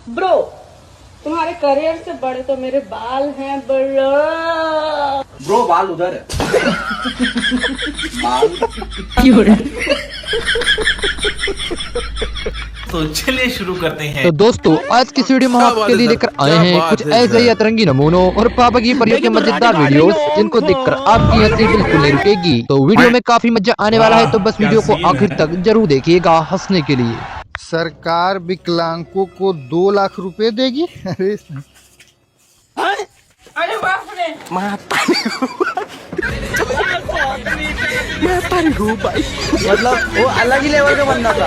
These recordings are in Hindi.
ब्रो, तुम्हारे करियर से बड़े तो मेरे बाल हैं ब्रो। ब्रो बाल उधर है। बाल तो चलिए शुरू करते हैं। तो दोस्तों आज की वीडियो में हम आपके लिए लेकर आए हैं कुछ ऐसे ही अतरंगी नमूनों और पापा की परियों के मजेदार वीडियोस जिनको देखकर आपकी हंसी बिल्कुल नहीं रुकेगी। तो वीडियो में काफी मजा आने वाला है, तो बस वीडियो को आखिर तक जरूर देखिएगा हंसने के लिए। सरकार विकलांगों को 2 लाख रुपए देगी। अरे बाप रे, मतलब वो अलग ही लेवल का बंदा था।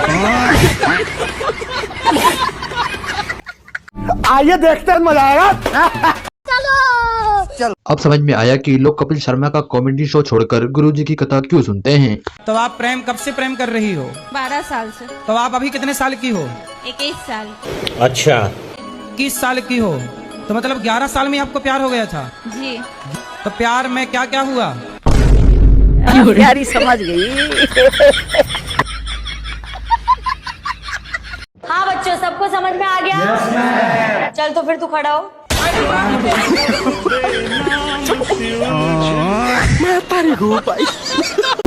आइए देखते हैं, मजा आएगा। अब समझ में आया कि लोग कपिल शर्मा का कॉमेडी शो छोड़कर गुरुजी की कथा क्यों सुनते हैं। तो आप प्रेम कब से प्रेम कर रही हो? 12 साल से। तो आप अभी कितने साल की हो? 21 साल। अच्छा, 21 साल की हो तो मतलब 11 साल में आपको प्यार हो गया था? जी। तो प्यार में क्या क्या हुआ? यारी समझ गई। हाँ बच्चों, सबको समझ में आ गया? चल तो फिर तू खड़ा हो।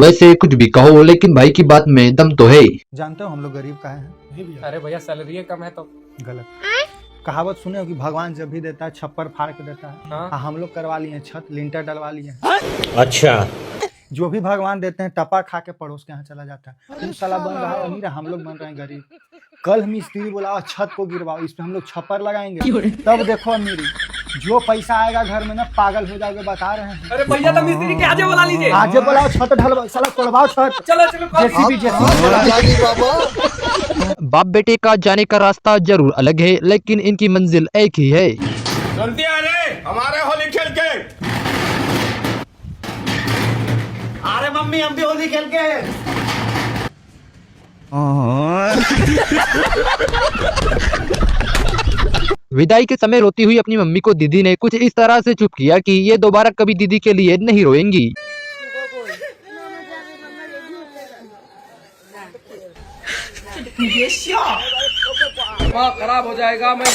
वैसे कुछ भी कहो लेकिन भाई की बात में दम तो है। जानते हो हम लोग गरीब काहे हैं? अरे भैया सैलरी कम है तो गलत कहावत सुने हो कि भगवान जब भी देता है छप्पर फाड़ के देता है। हाँ, हम लोग करवा लिए छत लिंटर डलवा लिए। अच्छा, जो भी भगवान देते हैं टपा खा के पड़ोस के यहाँ चला जाता है। तुम साला बन रहा है अमीर, हम लोग बन रहे हैं गरीब। कल मिस्त्री बुलाओ, छत को गिरवाओ, इस पे हम लोग छप्पर लगाएंगे, तब देखो अमीरी। जो पैसा आएगा घर में ना पागल हो जाओगे, बता रहे हैं। अरे भैया तो मिस्त्री के आजे बुला लीजिए। आजे बुलाओ, छत ढलवाओ, साला तोड़वाओ छत। चलो चलो। बाप बेटे का जाने का रास्ता जरूर अलग है लेकिन इनकी मंजिल एक ही है। सुनती है रे हमारे होली खेल के। अरे मम्मी हम भी होली खेल के। विदाई के समय रोती हुई अपनी मम्मी को दीदी ने कुछ इस तरह से चुप किया कि ये दोबारा कभी दीदी के लिए नहीं रोएंगी। खराब हो जाएगा। मैं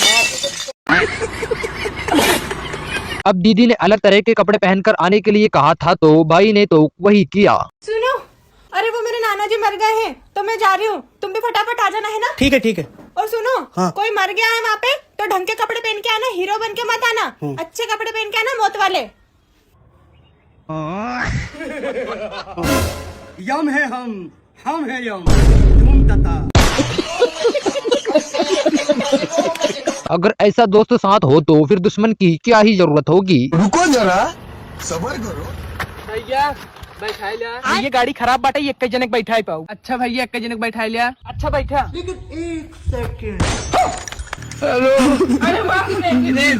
अब दीदी ने अलग तरह के कपड़े पहनकर आने के लिए कहा था तो भाई ने तो वही किया। सुनो, अरे वो मेरे नाना जी मर गए हैं तो मैं जा रही हूँ, तुम भी फटाफट आ जाना है ना। ठीक है ठीक है। और सुनो, हाँ। कोई मर गया है वहाँ पे तो ढंग के कपड़े पहन के आना, हीरो बन के मत आना। अच्छे कपड़े पहन के आना, मौत वाले। यम है हम है यम। तुम तथा। अगर ऐसा दोस्त साथ हो तो फिर दुश्मन की क्या ही जरूरत होगी। रुको जरा, सबर करो। भैया बैठा लिया। ये गाड़ी खराब बाटे, ये एक जनक बैठा ही पाऊ। अच्छा भैया एक जनक बैठा लिया। अच्छा बैठा। लेकिन 1 सेकंड। अरे बाप रे।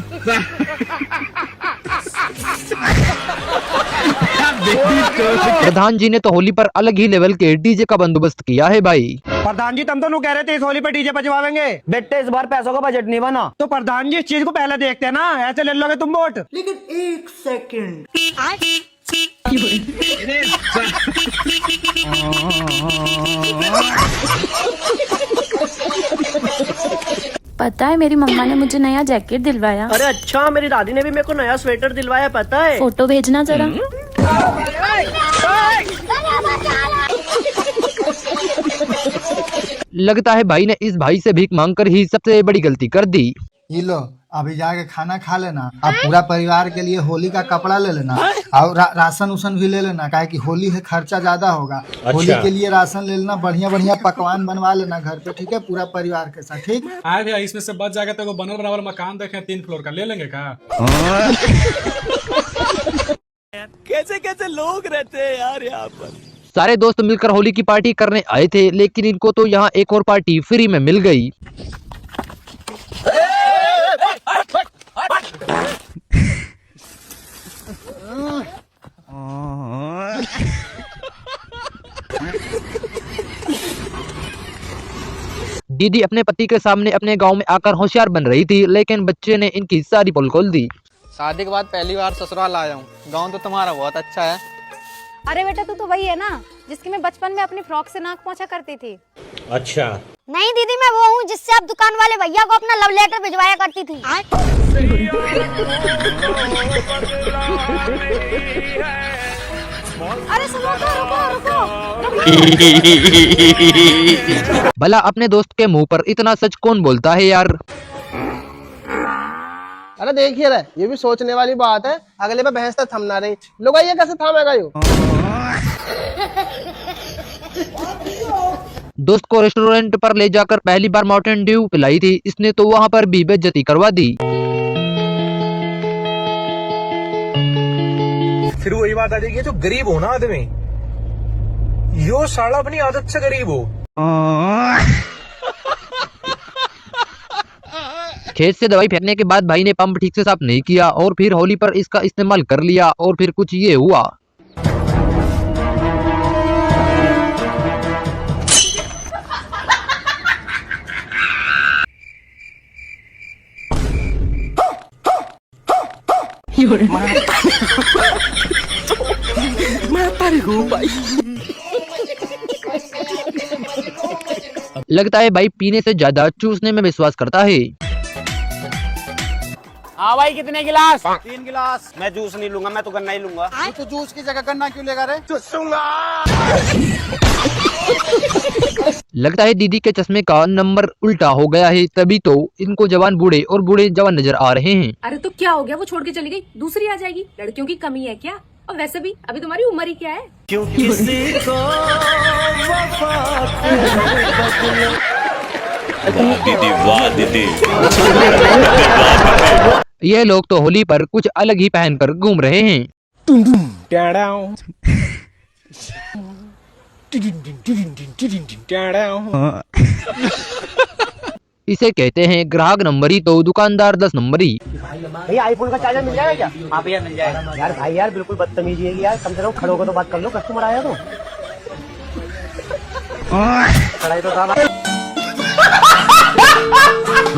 प्रधान जी ने तो होली पर अलग ही लेवल के डीजे का बंदोबस्त किया है भाई। प्रधान जी तुम तो कह रहे थे इस होली पे डीजे बजवाएंगे। बेटे इस बार पैसों का बजट नहीं बना। तो प्रधान जी इस चीज को पहले देखते हैं ना, ऐसे ले लोगे तुम वोट। लेकिन 1 सेकंड। पता है मेरी मम्मा ने मुझे नया जैकेट दिलवाया। अरे अच्छा, मेरी दादी ने भी मेरे को नया स्वेटर दिलवाया, पता है। फोटो भेजना जरा। लगता है भाई ने इस भाई से भीख मांगकर ही सबसे बड़ी गलती कर दी। ये लो अभी जाके खाना खा लेना, अब पूरा परिवार के लिए होली का कपड़ा ले लेना और राशन उसन भी ले लेना, काहे कि होली है खर्चा ज्यादा होगा। होली के लिए राशन ले लेना, बढ़िया बढ़िया पकवान बनवा लेना घर पे, ठीक है, पूरा परिवार के साथ। ठीक आए भैया, इसमें से बच जाएगा तो बनल बनावल मकान देखें 3 फ्लोर का, ले लेंगे का? कैसे कैसे लोग रहते हैं यार यहाँ पर। सारे दोस्त मिलकर होली की पार्टी करने आए थे लेकिन इनको तो यहाँ एक और पार्टी फ्री में मिल गई। दीदी अपने पति के सामने अपने गांव में आकर होशियार बन रही थी लेकिन बच्चे ने इनकी सारी पोल खोल दी। शादी के बाद पहली बार ससुराल आया हूँ। गांव तो तुम्हारा बहुत अच्छा है। अरे बेटा तू तो वही है ना जिसकी मैं बचपन में अपनी फ्रॉक से नाक पोंछा करती थी। अच्छा। नहीं दीदी, मैं वो हूँ जिससे आप दुकान वाले भैया को अपना लव लेटर भिजवाया करती थी। अरे सुनो तो, रुको। भला अपने दोस्त के मुंह पर इतना सच कौन बोलता है यार। अरे देखिए रे, ये भी सोचने वाली बात है, अगले पे भैंस तक थमना रही लोग, ये कैसे थामेगा यो। दोस्त को रेस्टोरेंट पर ले जाकर पहली बार माउंटेन ड्यू पिलाई थी इसने, तो वहाँ पर भी बेइज्जती करवा दी। फिर वही बात आ जाएगी, जो गरीब हो ना आदमी, यो साला अपनी आदत से गरीब हो। खेत से दवाई फेंकने के बाद भाई ने पंप ठीक से साफ नहीं किया और फिर होली पर इसका इस्तेमाल कर लिया और फिर कुछ ये हुआ। लगता है भाई पीने से ज्यादा चूसने में विश्वास करता है। हाँ भाई, कितने गिलास? 3 गिलास। मैं जूस नहीं लूंगा, मैं तो गन्ना ही लूंगा। तो जूस की जगह गन्ना क्यों लेगा रे? लगता है दीदी के चश्मे का नंबर उल्टा हो गया है, तभी तो इनको जवान बूढ़े और बूढ़े जवान नजर आ रहे हैं। अरे तो क्या हो गया, वो छोड़ के चली गई, दूसरी आ जाएगी। लड़कियों की कमी है क्या? और वैसे भी अभी तुम्हारी उम्र ही क्या है? दीदी वाह दीदी। ये लोग तो होली पर कुछ अलग ही पहनकर घूम रहे हैं। इसे कहते हैं ग्राहक नंबरी तो दुकानदार 10 नंबरी। भैया आईफोन का चार्जर मिल जाएगा क्या? हाँ भैया मिल जाएगा। यार भाई यार बिल्कुल बदतमीजी है यार, कम से कम खड़े होकर तो बात कर लो, कस्टमर आया तो। खड़ा ही तो था।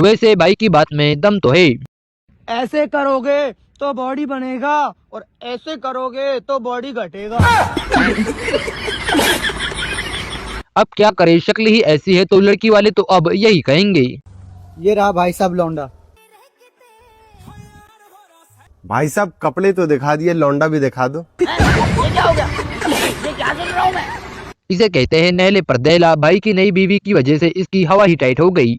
वैसे भाई की बात में दम तो है। ऐसे करोगे तो बॉडी बनेगा और ऐसे करोगे तो बॉडी घटेगा। अब क्या करे, शक्ल ही ऐसी है तो लड़की वाले तो अब यही कहेंगे। ये रहा भाई साहब लौंडा। भाई साहब कपड़े तो दिखा दिए, लौंडा भी दिखा दो। इसे कहते हैं नहले पर दहला। भाई की नई बीवी की वजह से इसकी हवा ही टाइट हो गई।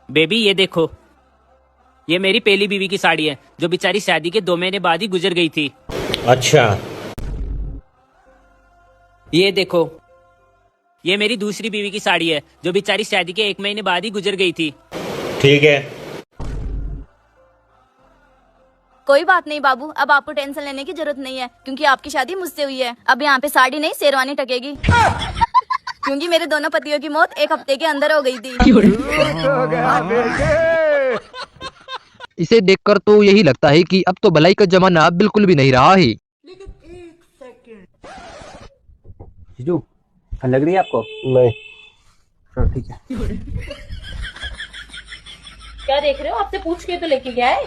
बेबी ये देखो, ये मेरी पहली बीवी की साड़ी है जो बेचारी शादी के 2 महीने बाद ही गुजर गई थी। अच्छा। ये देखो, ये मेरी दूसरी बीवी की साड़ी है जो बेचारी शादी के 1 महीने बाद ही गुजर गई थी। ठीक है। कोई बात नहीं बाबू, अब आपको टेंशन लेने की जरूरत नहीं है क्योंकि आपकी शादी मुझसे हुई है। अब यहाँ पे साड़ी नहीं शेरवानी टकेगी। क्योंकि मेरे दोनों पतियों की मौत 1 हफ्ते के अंदर हो गई थी। इसे देखकर तो यही लगता है कि अब तो भलाई का जमाना बिल्कुल भी नहीं रहा है। जीजू ठंड लग रही है आपको? नहीं। ठीक है। क्या देख रहे हो, आपसे पूछ के तो लेके गया है।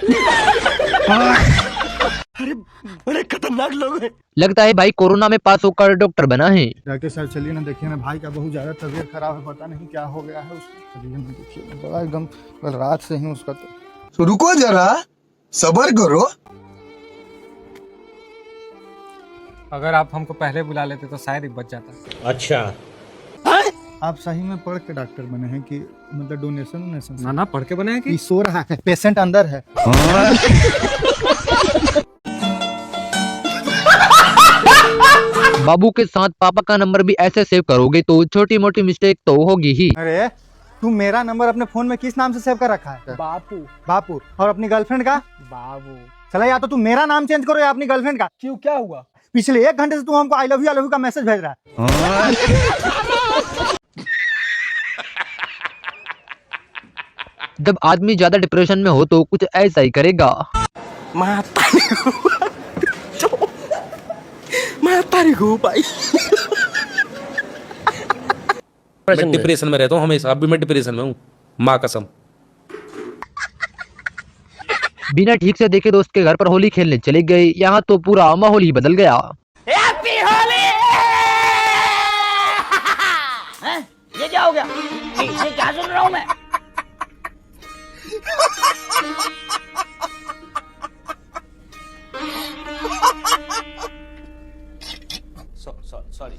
अरे बड़े खतरनाक लोग हैं। लगता है भाई कोरोना में पास होकर डॉक्टर बना है। डॉक्टर साहब चलिए ना, देखिए ना भाई का बहुत ज्यादा तबीयत खराब है, पता नहीं क्या हो गया है उसको। चलिए ना देखिए, बड़ा एकदम कल रात से ही उसका तो रुको जरा, सब्र करो। अगर आप हमको पहले बुला लेते तो शायद ही बच जाता। अच्छा। आप सही में पढ़ के डॉक्टर बने हैं कि मतलब डोनेशन? ना ना, पढ़ के बने हैं कि सो रहा है, पेशेंट अंदर है। बाबू के साथ पापा का नंबर भी ऐसे सेव करोगे तो छोटी मोटी मिस्टेक तो होगी ही। अरे तू मेरा नंबर अपने फोन में किस नाम से सेव कर रखा है? बापू। बापू। और अपनी गर्लफ्रेंड का? बाबू। चला, या तो तू मेरा नाम चेंज करो या अपनी गर्लफ्रेंड का। क्यों, क्या हुआ? पिछले 1 घंटे से तू हमको आई लव यू का मैसेज भेज रहा है। जब आदमी ज्यादा डिप्रेशन में हो तो कुछ ऐसा ही करेगा। मैं डिप्रेशन में रहता हूँ हमेशा, अभी मैं डिप्रेशन में हूँ, माँ कसम। बिना ठीक से देखे दोस्त के घर पर होली खेलने चले गए, यहाँ तो पूरा माहौल ही बदल गया। ये क्या सुन रहा हूँ मैं? सॉरी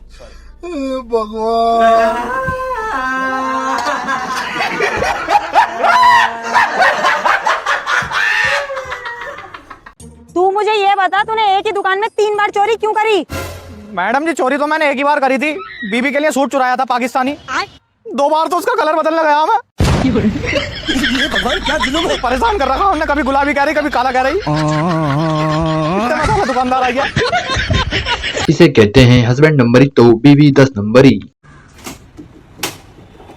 तू मुझे ये बता, तूने एक ही दुकान में 3 बार चोरी क्यों करी? मैडम जी चोरी तो मैंने एक ही बार करी थी, बीबी के लिए सूट चुराया था पाकिस्तानी। 2 बार तो उसका कलर बदलने गया मैं। क्या जुलूम है, परेशान कर रखा हमने, कभी गुलाबी कह रही कभी काला कह रही। दुकानदार आ गया। इसे कहते हैं हस्बैंड नंबरी तो बीवी 10 नंबरी।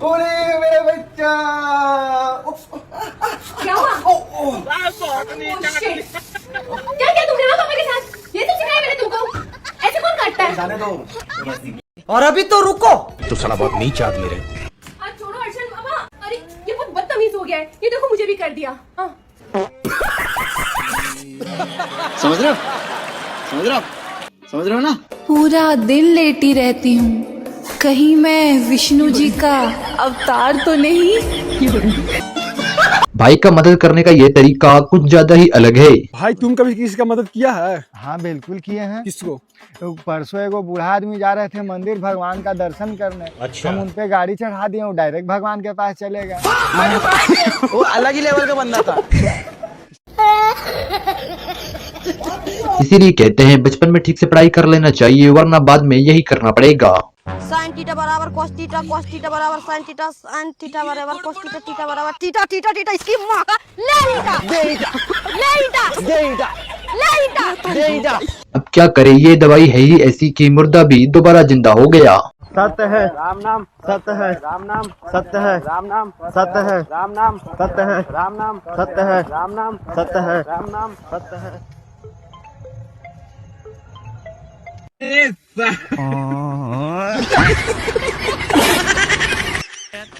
मेरे बच्चा क्या हुआ? क्या क्या तुमने पापा के साथ? ये तो सिखाया मैंने तुमको। ऐसे कौन काटता है? जाने दो। और अभी तो रुको। तो साला बहुत नीच आदमी रहे। छोड़ो अर्शन बाबा। अरे ये बहुत बदतमीज हो गया है। ये देखो मुझे भी कर दिया। हाँ। समझ रहे हो ना? पूरा दिन लेटी रहती हूँ, कहीं मैं विष्णु जी का अवतार तो नहीं? भाई का मदद करने का ये तरीका कुछ ज्यादा ही अलग है। भाई तुम कभी किसी का मदद किया है? हाँ बिल्कुल किए हैं। किसको? तो परसों एगो बूढ़ा आदमी जा रहे थे मंदिर भगवान का दर्शन करने। अच्छा। हम उन पे गाड़ी चढ़ा दिए, वो डायरेक्ट भगवान के पास चले गए। वो अलग ही लेवल का बंदा था। इसीलिए कहते हैं बचपन में ठीक से पढ़ाई कर लेना चाहिए, वरना बाद में यही करना पड़ेगा। साइन थीटा बराबर cos थीटा बराबर साइन थीटा बराबर cos थीटा बराबर थीटा इसकी माँ का ले ईटा। अब क्या करे, ये दवाई है ही ऐसी कि मुर्दा भी दोबारा जिंदा हो गया। सत्य है राम नाम, सत्य है राम नाम, सत्य है राम नाम, सत्य है राम नाम, सत्य है राम नाम, सत्य है राम नाम, सत्य है राम नाम, सत्य है।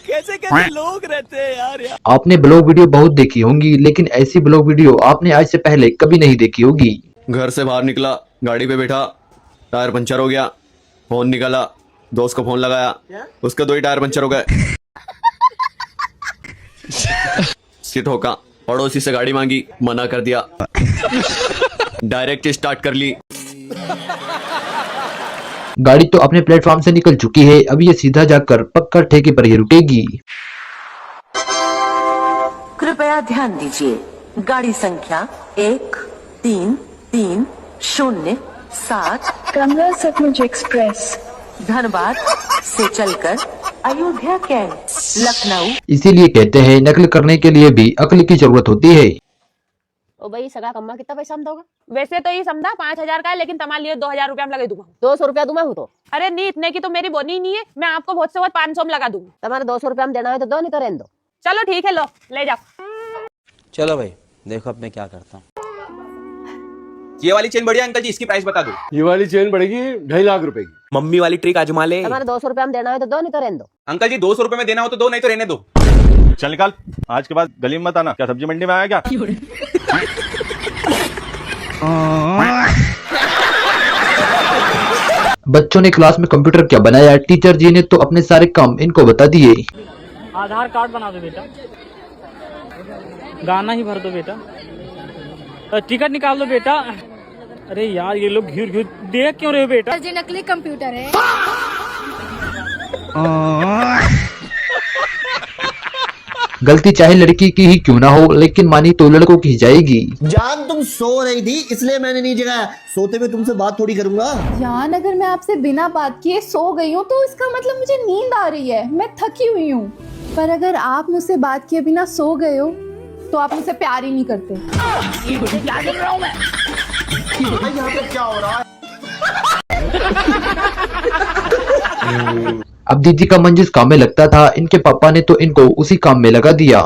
कैसे कैसे लोग रहते हैं यार। आपने ब्लॉग वीडियो बहुत देखी होंगी, लेकिन ऐसी ब्लॉग वीडियो आपने आज से पहले कभी नहीं देखी होगी। घर से बाहर निकला, गाड़ी पे बैठा, टायर पंचर हो गया, फोन निकाला, दोस्त को फोन लगाया, उसके 2 ही टायर पंचर हो गए। ठोका, पड़ोसी से गाड़ी मांगी, मना कर दिया, डायरेक्ट स्टार्ट कर ली। गाड़ी तो अपने प्लेटफॉर्म से निकल चुकी है, अब ये सीधा जाकर पक्का ठेके पर ही रुकेगी। कृपया ध्यान दीजिए, गाड़ी संख्या 1330 कमला सतलुज एक्सप्रेस धनबाद से चलकर अयोध्या कैंट लखनऊ। इसीलिए कहते हैं नकल करने के लिए भी अक्ल की जरूरत होती है। ओ भाई सगा कम्मा कितना पैसा हम दोगा? वैसे तो ये समझा 5000 का है, लेकिन तुम्हारे लिए 2000 रुपया में लगा दूंगा। 200 रुपया दूंगा हूँ तो। अरे नहीं, इतने की तो मेरी बोनी नहीं है, मैं आपको बहुत से बहुत 500 में लगा दूंगा। तुम्हारे 200 रुपया में देना है तो दो, नहीं तो रहने दो। चलो ठीक है, लो ले जाओ। चलो भाई देखो अब मैं क्या करता हूँ। ये वाली चेन बढ़िया अंकल जी, इसकी प्राइस बता दो। ये वाली चेन पड़ेगी 2.5 लाख रुपए की। मम्मी वाली ट्रिक आजमा ले। तुम्हारे 200 रुपया में देना है तो दो, नहीं तो रहने दो। अंकल जी 200 रुपए में देना हो तो दो, नहीं तो रहने दो। चल निकाल, आज के बाद गली में मत आना। क्या सब्जी मंडी में आया क्या? बच्चों ने क्लास में कंप्यूटर क्या बनाया, टीचर जी ने तो अपने सारे काम इनको बता दिए। आधार कार्ड बना दो बेटा, गाना ही भर दो बेटा, टिकट निकाल दो बेटा। अरे यार ये लोग घूर घूर देख क्यों रहे हो बेटा? जी नकली कंप्यूटर है। गलती चाहे लड़की की ही क्यों ना हो, लेकिन मानी तो लड़कों की ही जाएगी। जान तुम सो रही थी इसलिए मैंने नहीं जगाया, सोते हुए तुमसे बात थोड़ी करूंगा। जान अगर मैं आपसे बिना बात किए सो गई हूँ तो इसका मतलब मुझे नींद आ रही है, मैं थकी हुई हूँ। पर अगर आप मुझसे बात किए बिना सो गए हो तो आप मुझसे प्यार ही नहीं करते। क्या कर रहा हूँ मैं? यहाँ पे क्या हो रहा है? अब दीदी का मन जिस काम में लगता था, इनके पापा ने तो इनको उसी काम में लगा दिया।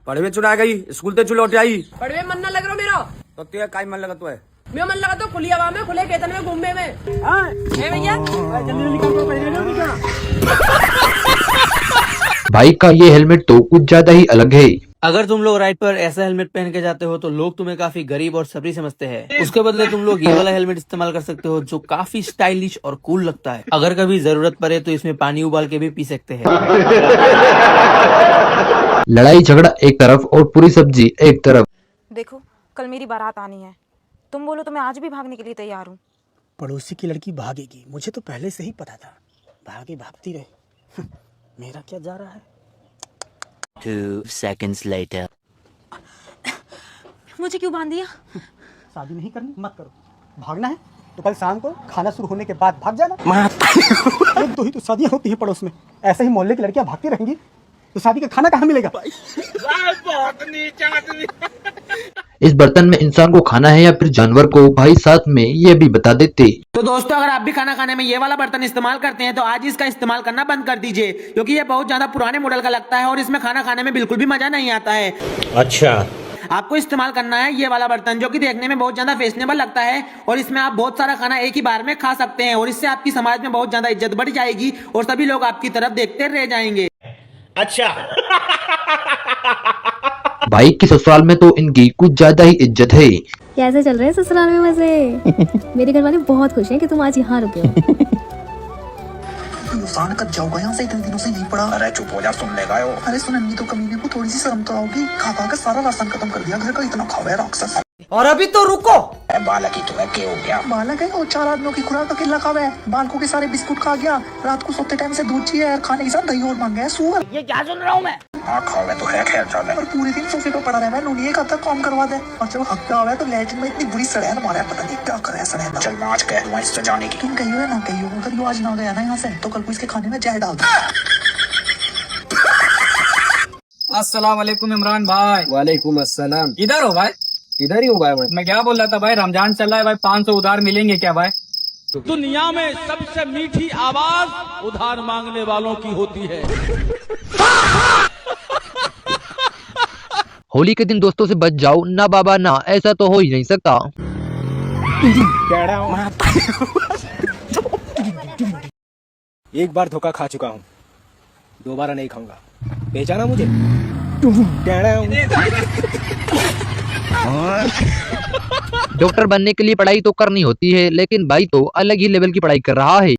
पढ़े में चुना गई, स्कूल ते चुलौट आई। पढ़वे मन ना लग रहा मेरा तो तेरा काय मन लगा तो है? मैं मन लगा तो खुली हवा में, खुले खेतन में घूमने में। भैया भाई का ये हेलमेट तो कुछ ज्यादा ही अलग है। अगर तुम लोग राइड पर ऐसा हेलमेट पहन के जाते हो तो लोग तुम्हें काफी गरीब और सबरी समझते हैं। उसके बदले तुम लोग ये वाला हेलमेट इस्तेमाल कर सकते हो जो काफी स्टाइलिश और कूल लगता है। अगर कभी जरूरत पड़े तो इसमें पानी उबाल के भी पी सकते हैं। लड़ाई झगड़ा एक तरफ और पूरी सब्जी एक तरफ। देखो कल मेरी बारात आनी है, तुम बोलो तो मैं आज भी भागने के लिए तैयार हूँ। पड़ोसी की लड़की भागेगी, मुझे तो पहले से ही पता था। भागी भागती रहे, मेरा क्या जा रहा है। 2 seconds later. मुझे क्यों बांध दिया? शादी नहीं करनी मत करो, भागना है तो कल शाम को खाना शुरू होने के बाद भाग जाना। एक दो ही तो शादियां होती है पड़ोस में, ऐसे ही मोहल्ले की लड़कियां भागती रहेंगी तो शादी का खाना कहाँ मिलेगा। इस बर्तन में इंसान को खाना है या फिर जानवर को, भाई साथ में ये भी बता देते। तो दोस्तों अगर आप भी खाना खाने में ये वाला बर्तन इस्तेमाल करते हैं तो आज इसका इस्तेमाल करना बंद कर दीजिए, क्योंकि ये बहुत ज्यादा पुराने मॉडल का लगता है और इसमें खाना खाने में बिल्कुल भी मजा नहीं आता है। अच्छा, आपको इस्तेमाल करना है ये वाला बर्तन जो कि देखने में बहुत ज्यादा फैशनेबल लगता है और इसमें आप बहुत सारा खाना एक ही बार में खा सकते हैं और इससे आपकी समाज में बहुत ज्यादा इज्जत बढ़ जाएगी और सभी लोग आपकी तरफ देखते रह जाएंगे। अच्छा भाई की ससुराल में तो इनकी कुछ ज्यादा ही इज्जत है। कैसे चल रहे हैं ससुराल में मजे? मेरे घर वाले बहुत खुश हैं कि तुम आज यहाँ रुके हो। नुकसान कर जाओगा यहाँ से, इतने दिनों से नहीं पड़ा। अरे चुप हो जा, सुन लेगा यो। अरे सुनंगी तो कमीने को थोड़ी सी शर्म तो आओगी। खा खा के सारा राशन खत्म कर दिया घर का, इतना खावा है राक्षस। और अभी तो रुको, बालक ही तुम्हें क्या हो गया? बालक है और 4 आदमियों की खुराक अकेला खावा है। बालकों के सारे बिस्कुट खा गया, रात को सोते टाइम से दूध चाहिए और खाने के साथ दही और मांगे। सुअर ये क्या सुन रहा हूँ मैं? हाँ खावे तो है, खैर चल। और पूरे दिन सोफे पे पड़ा रहा है, नूनी एक हफ्ता काम करवा दे और जब हफ्ता आवे तो लैट्रिन में इतनी बुरी सड़ैन मारा है, पता नहीं क्या करे सड़ैन। चल मैं आज कह दूंगा इससे जाने की। तुम कहियो ना कहियो, अगर यो आज ना गया ना यहाँ से तो कल को इसके खाने में जहर डाल दो। अस्सलाम वालेकुम इमरान भाई। वालेकुम अस्सलाम। इधर हो भाई? इधर ही हूँ भाई। मैं क्या बोल रहा था भाई, रमजान चल रहा है भाई, 500 उधार मिलेंगे क्या भाई? दुनिया में सबसे मीठी आवाज उधार मांगने वालों की होती है। होली के दिन दोस्तों से बच जाओ ना बाबा ना, ऐसा तो हो ही नहीं सकता। एक बार धोखा खा चुका हूँ, दोबारा नहीं खाऊंगा। पहचाना मुझे? डॉक्टर बनने के लिए पढ़ाई तो करनी होती है, लेकिन भाई तो अलग ही लेवल की पढ़ाई कर रहा है।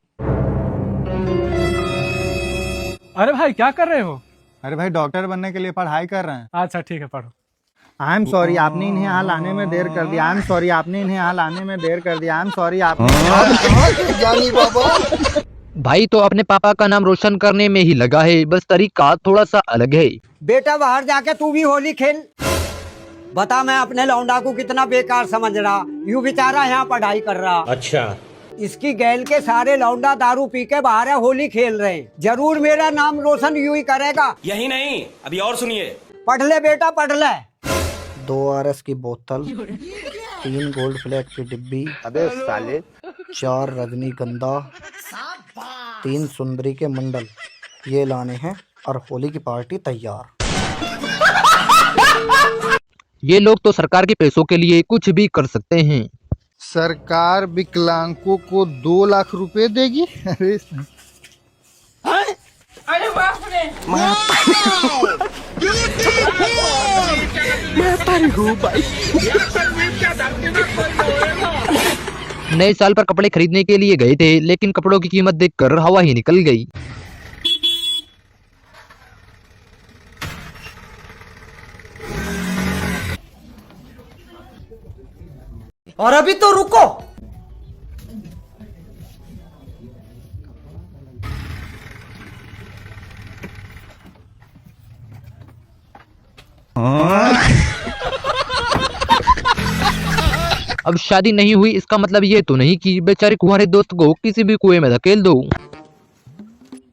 अरे भाई क्या कर रहे हो? अरे भाई डॉक्टर बनने के लिए पढ़ाई कर रहे हैं। अच्छा ठीक है, पढ़ो। आई एम सॉरी, आपने इन्हें यहाँ लाने में देर कर दिया। आई एम सॉरी, आपने इन्हें यहाँ लाने में देर कर दिया। आई एम सॉरी, आपने जानी बाबा। भाई तो अपने पापा का नाम रोशन करने में ही लगा है, बस तरीका थोड़ा सा अलग है। बेटा बाहर जाके तू भी होली खेल। बता मैं अपने लौंडा को कितना बेकार समझ रहा, यूं बेचारा यहाँ पढ़ाई कर रहा। अच्छा, इसकी गैल के सारे लौंडा दारू पी के बाहर होली खेल रहे हैं, जरूर मेरा नाम रोशन यूं ही करेगा। यही नहीं, अभी और सुनिए। पढ़ ले बेटा पढ़ ले। 2 RS की बोतल, 3 गोल्ड फ्लैग की डिब्बी, अबे साले 4 रजनीगंधा, 3 सुंदरी के मंडल, ये लाने हैं और होली की पार्टी तैयार। ये लोग तो सरकार के पैसों के लिए कुछ भी कर सकते हैं। सरकार विकलांगों को 2 लाख रुपए देगी। अरे अरे बाप रे, नए साल पर कपड़े खरीदने के लिए गए थे, लेकिन कपड़ों की कीमत देखकर हवा ही निकल गई। और अभी तो रुको, अब शादी नहीं हुई इसका मतलब ये तो नहीं कि बेचारे कुंवारे दोस्त को किसी भी कुएं में धकेल दो।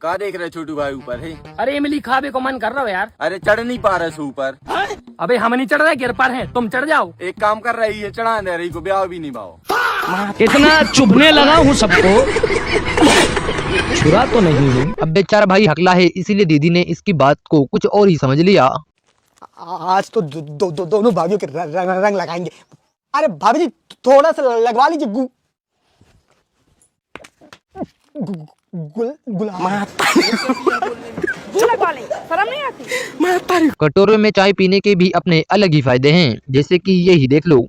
क्या देख रहे छोटू भाई ऊपर है? अरे इमली खावे को मन कर रहा हो यार। अरे चढ़ नहीं पा रहे ऊपर। अबे हम नहीं चढ़ रहे, गिर पर हैं, तुम चढ़ जाओ। एक काम कर रही है, चढ़ा दे रही को, ब्याह भी नहीं भाओ। इतना चुभने लगा हूँ सबको, छुरा तो नहीं हूँ। अब बेचारा भाई हकला है, इसीलिए दीदी ने इसकी बात को कुछ और ही समझ लिया। आज तो दोनों भाइयों के रंग लगाएंगे। अरे भाभी जी थोड़ा सा लगवा लीजिए गुलाब। लगवा लेंगे, शर्म नहीं आती? कटोरे में चाय पीने के भी अपने अलग ही फायदे हैं, जैसे कि यही देख लो।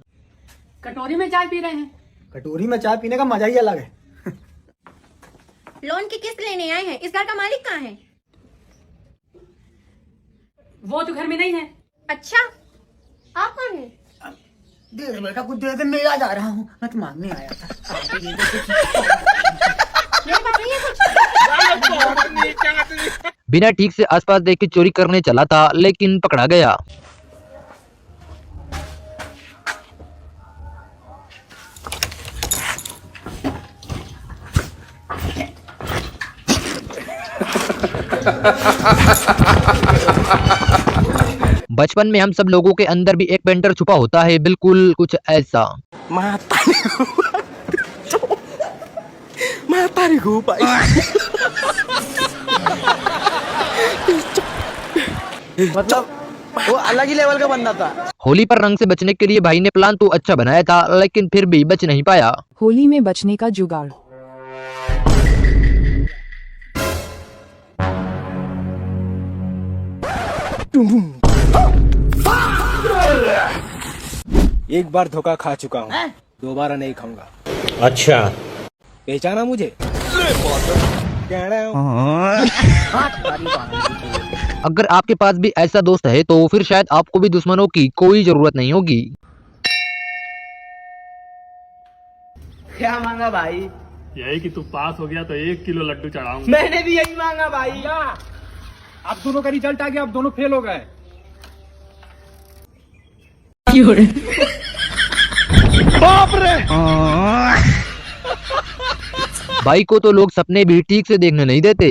कटोरी में चाय पी रहे हैं। कटोरी में चाय पीने का मजा ही अलग है। लोन की किस्त लेने आए हैं, इस घर का मालिक कहाँ है? वो तो घर में नहीं है। अच्छा, आप कौन है? देर बेटा कुछ देर से मेला जा रहा हूँ, मैं तो मांगने आया था। बिना ठीक से आसपास देख के चोरी करने चला था, लेकिन पकड़ा गया। बचपन में हम सब लोगों के अंदर भी एक पेंटर छुपा होता है, बिल्कुल कुछ ऐसा। मतलब वो अलग ही लेवल का बंदा था। होली पर रंग से बचने के लिए भाई ने प्लान तो अच्छा बनाया था, लेकिन फिर भी बच नहीं पाया। होली में बचने का जुगाड़। एक बार धोखा खा चुका हूँ, दोबारा नहीं खाऊंगा। अच्छा, पहचाना मुझे? अगर आपके पास भी ऐसा दोस्त है तो फिर शायद आपको भी दुश्मनों की कोई जरूरत नहीं होगी। क्या मांगा भाई? यही कि तू पास हो गया तो 1 किलो लड्डू चढ़ाऊंगा। मैंने भी यही मांगा भाई। आप दोनों का रिजल्ट आ गया, आप दोनों फेल हो गए। बाप रे! भाई को तो लोग सपने भी ठीक से देखने नहीं देते।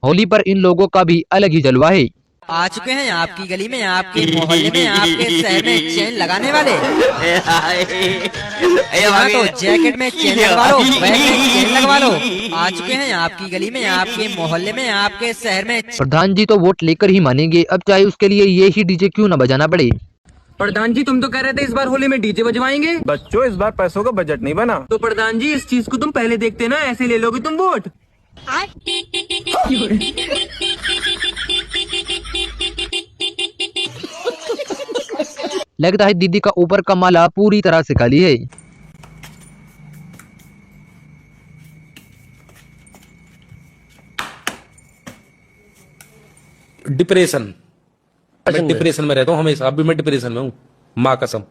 होली पर इन लोगों का भी अलग ही जलवा है। आ चुके हैं आपकी गली में, आपके मोहल्ले में, आपके शहर में चेन लगाने वाले। तो जैकेट में चेन लगवा लो, बैग में चेन लगवा लो। आ चुके हैं आपकी गली में, आपके मोहल्ले में, आपके शहर में। प्रधान जी तो वोट लेकर ही मानेंगे, अब चाहे उसके लिए ये ही डीजे क्यों न बजाना पड़े। प्रधान जी, तुम तो कह रहे थे इस बार होली में डीजे बजवाएंगे। बच्चों, इस बार पैसों का बजट नहीं बना। तो प्रधान जी, इस चीज को तुम पहले देखते ना, ऐसे ले लोगे तुम वोट। लगता है दीदी का ऊपर का माला पूरी तरह से खाली है। डिप्रेशन, मैं डिप्रेशन में रहता हूँ हमेशा, अभी मैं डिप्रेशन में हूँ, माँ कसम।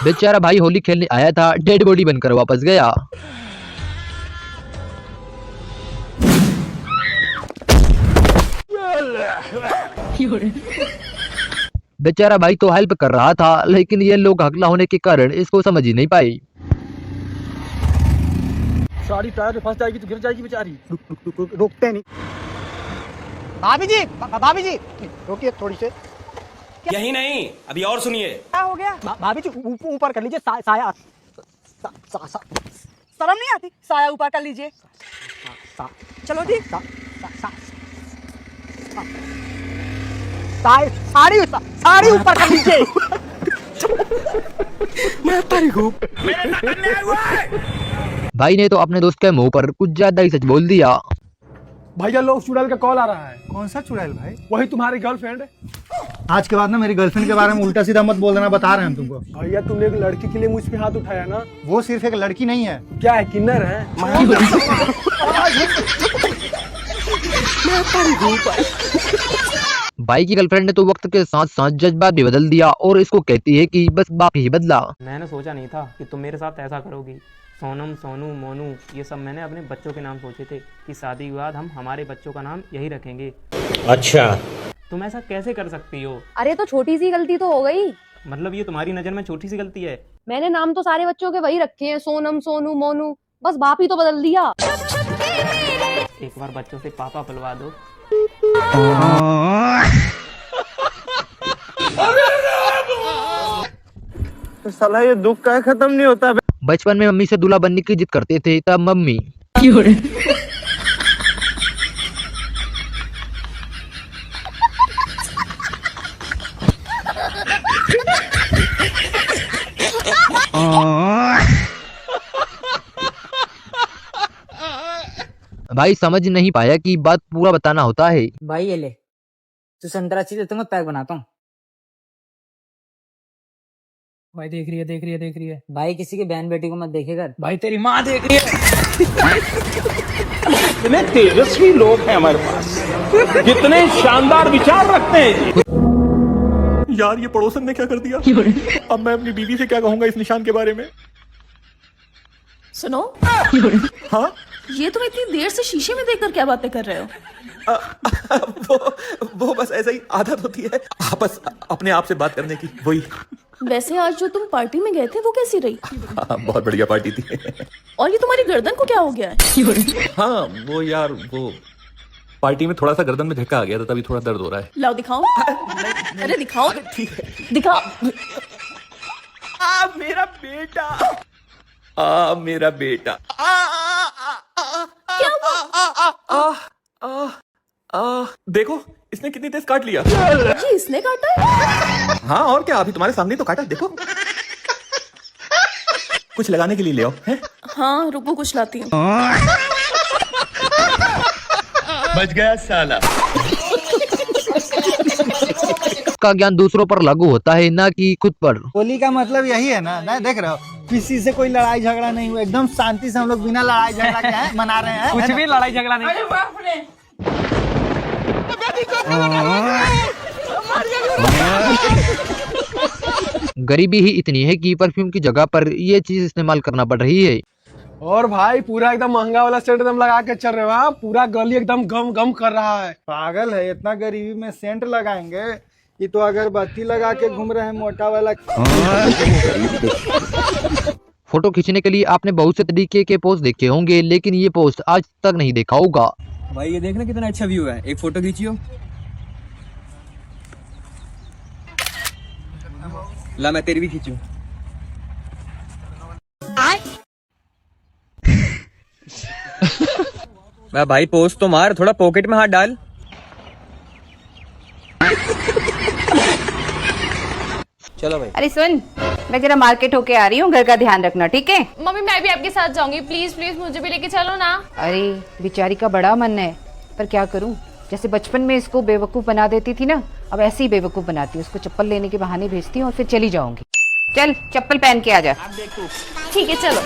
बेचारा भाई होली खेलने आया था, डेड बॉडी बनकर वापस गया। बेचारा भाई तो हेल्प कर रहा था, लेकिन ये लोग हकला होने के कारण इसको समझ ही नहीं पाए। साड़ी टायर फंस जाएगी तो गिर जाएगी बेचारी। रोकते नहीं। भाभी जी रोकिए थोड़ी से। यही नहीं, अभी और सुनिए। क्या हो गया? भाभी जी ऊपर कर लीजिए, साया शर्म नहीं आती? साया ऊपर कर लीजिए। चलो जी। साड़ी ऊपर कर लीजिए। भाई ने तो अपने दोस्त के मुंह पर कुछ ज्यादा ही सच बोल दिया। भैया लोग चुड़ैल का कॉल आ रहा है। कौन सा चुड़ैल भाई? वही तुम्हारी गर्लफ्रेंड है। आज के बाद ना मेरी गर्लफ्रेंड के बारे में उल्टा सीधा मत बोल देना, बता रहे हैं हम तुमको। भैया, तुमने एक लड़की के लिए मुझ पे हाथ उठाया ना? वो सिर्फ एक लड़की नहीं है। क्या है, किन्नर है? भाई की गर्लफ्रेंड ने तो वक्त के साथ साथ जज्बात भी बदल दिया और इसको कहती है कि बस बाप ही बदला। मैंने सोचा नहीं था कि तुम मेरे साथ ऐसा करोगी। सोनम, सोनू, मोनू, ये सब मैंने अपने बच्चों के नाम सोचे थे कि शादी के बाद हम हमारे बच्चों का नाम यही रखेंगे। अच्छा, तुम ऐसा कैसे कर सकती हो? अरे तो छोटी सी गलती तो हो गई। मतलब ये तुम्हारी नजर में छोटी सी गलती है? मैंने नाम तो सारे बच्चों के वही रखे हैं, सोनम, सोनू, मोनू, बस बाप ही तो बदल दिया। एक बार बच्चों से पापा बुलवा दो। साला ये दुख का खत्म नहीं होता। बचपन में मम्मी से दूल्हा बनने की जिद करते थे, तब मम्मी भाई समझ नहीं पाया कि बात पूरा बताना होता है। भाई ये ले, तू संतरा चीज देता हूँ, पैक बनाता हूँ। भाई देख रही है, देख रही है, देख रही है। भाई किसी की बहन बेटी को मत देखेगा। भाई तेरी माँ देख रही है। कितने तेजस्वी लोग हैं हमारे पास, कितने शानदार विचार रखते हैं। यार ये पड़ोसन ने क्या कर दिया। अब मैं अपनी बीवी से क्या कहूंगा इस निशान के बारे में। सुनो, हाँ ये तुम इतनी देर से शीशे में देखकर क्या बातें कर रहे हो? वो बस ऐसा ही आदत होती है आपस अपने आप से बात करने की, वही। वैसे आज जो तुम पार्टी में गए थे वो कैसी रही? बहुत बढ़िया पार्टी थी। और ये तुम्हारी गर्दन को क्या हो गया है? हाँ वो यार, वो पार्टी में थोड़ा सा गर्दन में झटका आ गया था, तभी थोड़ा दर्द हो रहा है। लाओ दिखाओ। अरे दिखाओ। ठीक है दिखाओ। मेरा बेटा, मेरा बेटा। क्या हुआ? देखो इसने कितनी तेज काट लिया। ये इसने काटा है? हाँ और क्या, अभी तुम्हारे सामने तो काटा, देखो। कुछ लगाने के लिए ले आओ। हैं? हाँ रुको, कुछ लाती हूँ। बच गया साला। का ज्ञान दूसरों पर लागू होता है, ना कि खुद पर। होली का मतलब यही है ना, देख रहे हो, किसी से कोई लड़ाई झगड़ा नहीं हुआ, एकदम शांति से हम लोग बिना लड़ाई झगड़ा के हैं, मना रहे हैं। कुछ भी लड़ाई झगड़ा नहीं। गरीबी ही इतनी है कि परफ्यूम की जगह पर ये चीज इस्तेमाल करना पड़ रही है। और भाई पूरा एकदम महंगा वाला सेंट एकदम लगा के चल रहे हो। पूरा गली एकदम गम गम कर रहा है। पागल है, इतना गरीबी में सेंट लगाएंगे? ये तो अगरबत्ती लगा के घूम रहे हैं, मोटा वाला। फोटो खींचने के लिए आपने बहुत से तरीके के पोस्ट देखे होंगे, लेकिन ये पोस्ट आज तक नहीं देखा होगा। भाई ये देखना कितना अच्छा व्यू है, एक फोटो खींचियो। ला मैं तेरी भी खींचूं। मैं भाई पोस्ट तो मार, थोड़ा पॉकेट में हाथ डाल। चलो भाई। अरे सुन, मैं जरा मार्केट होके आ रही हूँ, घर का ध्यान रखना, ठीक है? मम्मी मैं भी आपके साथ जाऊंगी, प्लीज प्लीज मुझे भी लेके चलो ना। अरे बेचारी का बड़ा मन है, पर क्या करूँ, जैसे बचपन में इसको बेवकूफ बना देती थी ना, अब ऐसे ही बेवकूफ बनाती हूँ। उसको चप्पल लेने के बहाने भेजती हूँ और फिर चली जाऊंगी। चल चप्पल पहन के आ जा। ठीक है चलो।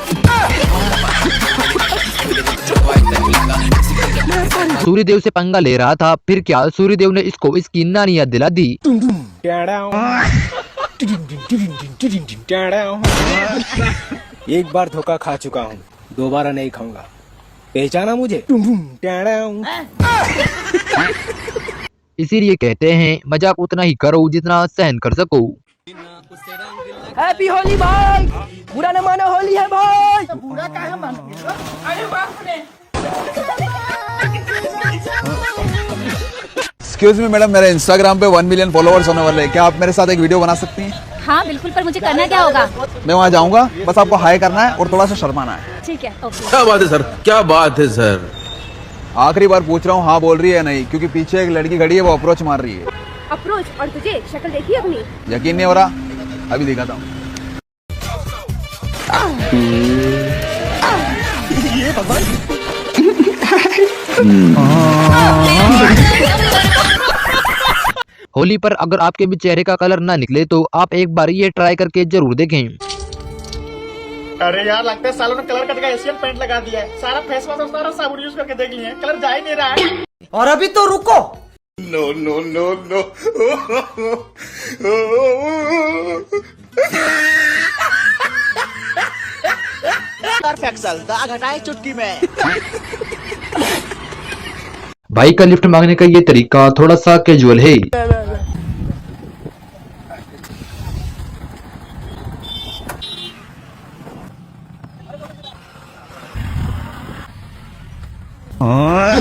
सूर्यदेव से पंगा ले रहा था, फिर क्या सूर्यदेव ने इसको इसकी नानी याद दिला दी। एक बार धोखा खा चुका हूँ, दोबारा नहीं खाऊंगा। पहचाना मुझे? इसीलिए कहते हैं मजाक उतना ही करो जितना सहन कर सको। हैप्पी होली भाई, बुरा न मानो, होली है भाई। बुरा काहे मानती हो? अरे बाप रे। एक्सक्यूज मी मैडम, मेरे इंस्टाग्राम पे 1 मिलियन फॉलोअर्स होने वाले हैं, क्या आप मेरे साथ एक वीडियो बना सकती हैं? हाँ बिल्कुल, पर मुझे करना क्या होगा? मैं वहाँ जाऊँगा, बस आपको हाई करना है और थोड़ा सा शर्माना है। ठीक है ओके। क्या बात है सर, क्या बात है सर। आखिरी बार पूछ रहा हूँ, हाँ बोल रही है नहीं, क्योंकि पीछे एक लड़की खड़ी है, वो अप्रोच मार रही है। अप्रोच? और तुझे शक्ल देखी अपनी? यकीन नहीं हो रहा? अभी दिखाता हूँ। होली पर अगर आपके भी चेहरे का कलर ना निकले तो आप एक बार ये ट्राई करके जरूर देखें। अरे यार, लगता है सालों ने कलर का एशियन पेंट लगा दिया है। सारा फेस वॉश और सारा साबुन यूज करके देख लिए, कलर जा ही नहीं रहा है। और अभी तो रुको। No no no no. घटाए चुटकी में। भाई का लिफ्ट मांगने का ये तरीका थोड़ा सा कैजुअल है। हाँ।